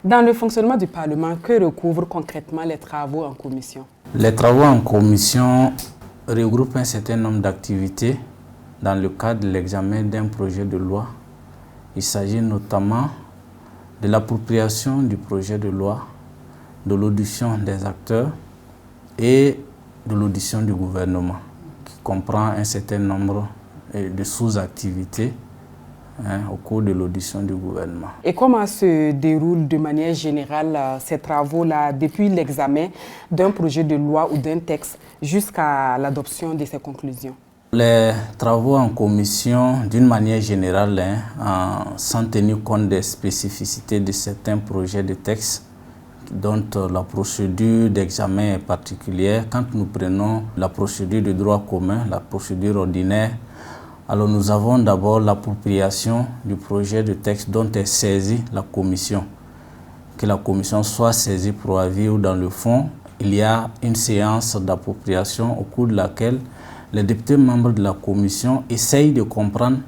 Dans le fonctionnement du Parlement, que recouvrent concrètement les travaux en commission? Les travaux en commission regroupent un certain nombre d'activités dans le cadre de l'examen d'un projet de loi. Il s'agit notamment de l'appropriation du projet de loi, de l'audition des acteurs et de l'audition du gouvernement, qui comprend un certain nombre de sous-activités au cours de l'audition du gouvernement. Et comment se déroulent de manière générale ces travaux-là depuis l'examen d'un projet de loi ou d'un texte jusqu'à l'adoption de ses conclusions? Les travaux en commission, d'une manière générale, sans tenir compte des spécificités de certains projets de texte, dont la procédure d'examen est particulière. Quand nous prenons la procédure de droit commun, la procédure ordinaire, alors nous avons d'abord l'appropriation du projet de texte dont est saisie la commission. Que la commission soit saisie pour avis ou dans le fond, il y a une séance d'appropriation au cours de laquelle les députés membres de la commission essayent de comprendre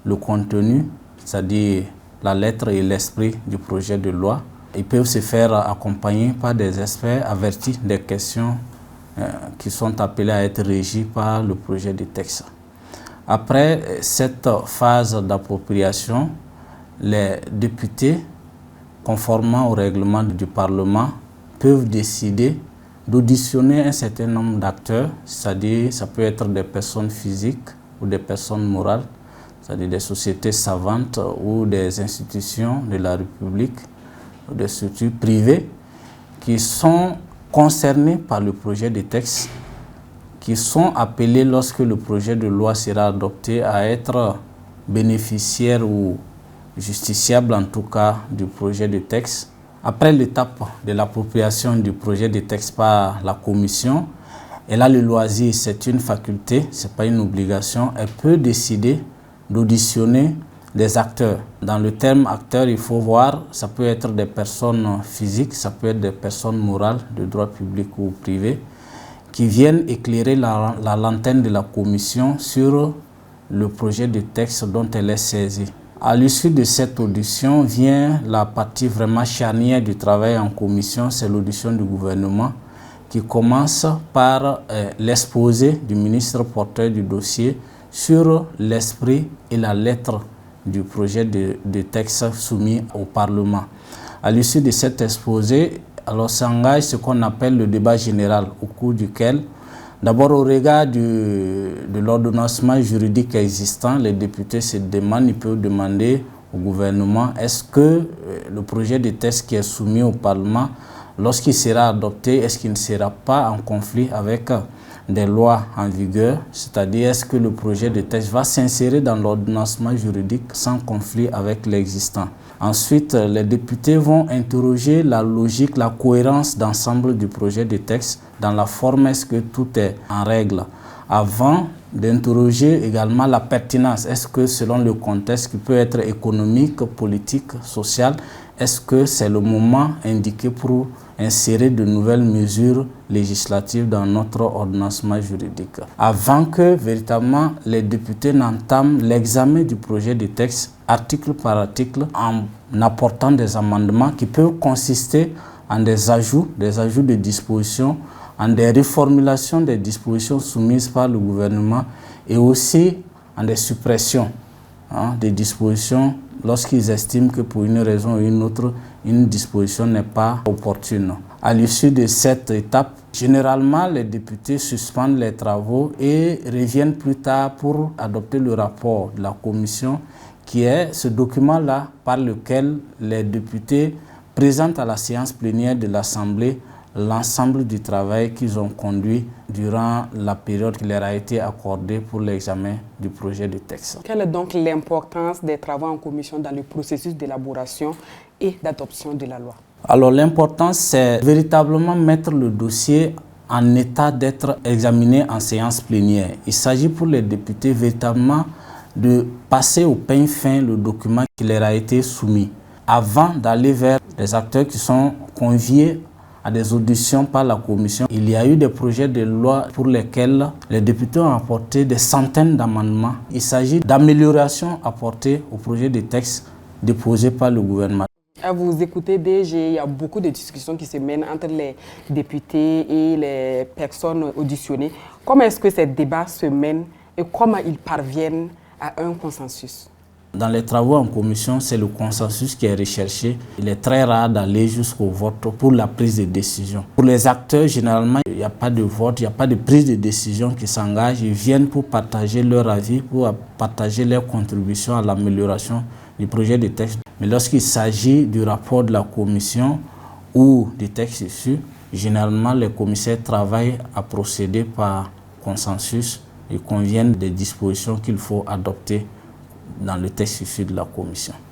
le contenu, c'est-à-dire la lettre et l'esprit du projet de loi. Ils peuvent se faire accompagner par des experts avertis des questions qui sont appelées à être régies par le projet de texte. Après cette phase d'appropriation, les députés, conformément au règlement du Parlement, peuvent décider d'auditionner un certain nombre d'acteurs, c'est-à-dire ça peut être des personnes physiques ou des personnes morales, c'est-à-dire des sociétés savantes ou des institutions de la République, ou des structures privées qui sont concernées par le projet de texte, qui sont appelés lorsque le projet de loi sera adopté à être bénéficiaires ou justiciables en tout cas du projet de texte. Après l'étape de l'appropriation du projet de texte par la commission, elle a le loisir, c'est une faculté, ce n'est pas une obligation, elle peut décider d'auditionner des acteurs. Dans le terme acteur, il faut voir, ça peut être des personnes physiques, ça peut être des personnes morales de droit public ou privé, qui viennent éclairer la lanterne de la commission sur le projet de texte dont elle est saisie. À l'issue de cette audition vient la partie vraiment charnière du travail en commission, c'est l'audition du gouvernement qui commence par l'exposé du ministre porteur du dossier sur l'esprit et la lettre du projet de texte soumis au Parlement. À l'issue de cet exposé, alors s'engage ce qu'on appelle le débat général, au cours duquel, d'abord au regard de l'ordonnancement juridique existant, les députés se demandent, ils peuvent demander au gouvernement, est-ce que le projet de texte qui est soumis au Parlement, lorsqu'il sera adopté, est-ce qu'il ne sera pas en conflit avec des lois en vigueur, c'est-à-dire est-ce que le projet de texte va s'insérer dans l'ordonnancement juridique sans conflit avec l'existant. Ensuite, les députés vont interroger la logique, la cohérence d'ensemble du projet de texte dans la forme, est-ce que tout est en règle, avant d'interroger également la pertinence, est-ce que selon le contexte qui peut être économique, politique, social, est-ce que c'est le moment indiqué pour insérer de nouvelles mesures législatives dans notre ordonnancement juridique, avant que véritablement les députés n'entament l'examen du projet de texte article par article en apportant des amendements qui peuvent consister en des ajouts de dispositions, en des reformulations des dispositions soumises par le gouvernement et aussi en des suppressions des dispositions lorsqu'ils estiment que pour une raison ou une autre, une disposition n'est pas opportune. À l'issue de cette étape, généralement, les députés suspendent les travaux et reviennent plus tard pour adopter le rapport de la commission, qui est ce document-là par lequel les députés présentent à la séance plénière de l'Assemblée l'ensemble du travail qu'ils ont conduit durant la période qui leur a été accordée pour l'examen du projet de texte. Quelle est donc l'importance des travaux en commission dans le processus d'élaboration et d'adoption de la loi? Alors l'importance, c'est véritablement mettre le dossier en état d'être examiné en séance plénière. Il s'agit pour les députés véritablement de passer au peigne fin le document qui leur a été soumis avant d'aller vers les acteurs qui sont conviés à des auditions par la commission. Il y a eu des projets de loi pour lesquels les députés ont apporté des centaines d'amendements. Il s'agit d'améliorations apportées au projet de texte déposé par le gouvernement. À vous écouter DG, il y a beaucoup de discussions qui se mènent entre les députés et les personnes auditionnées. Comment est-ce que ces débats se mènent et comment ils parviennent à un consensus? Dans les travaux en commission, c'est le consensus qui est recherché. Il est très rare d'aller jusqu'au vote pour la prise de décision. Pour les acteurs, généralement, il n'y a pas de vote, il n'y a pas de prise de décision qui s'engage. Ils viennent pour partager leur avis, pour partager leurs contributions à l'amélioration du projet de texte. Mais lorsqu'il s'agit du rapport de la commission ou du texte issu, généralement, les commissaires travaillent à procéder par consensus et conviennent des dispositions qu'il faut adopter dans le texte issu de la commission.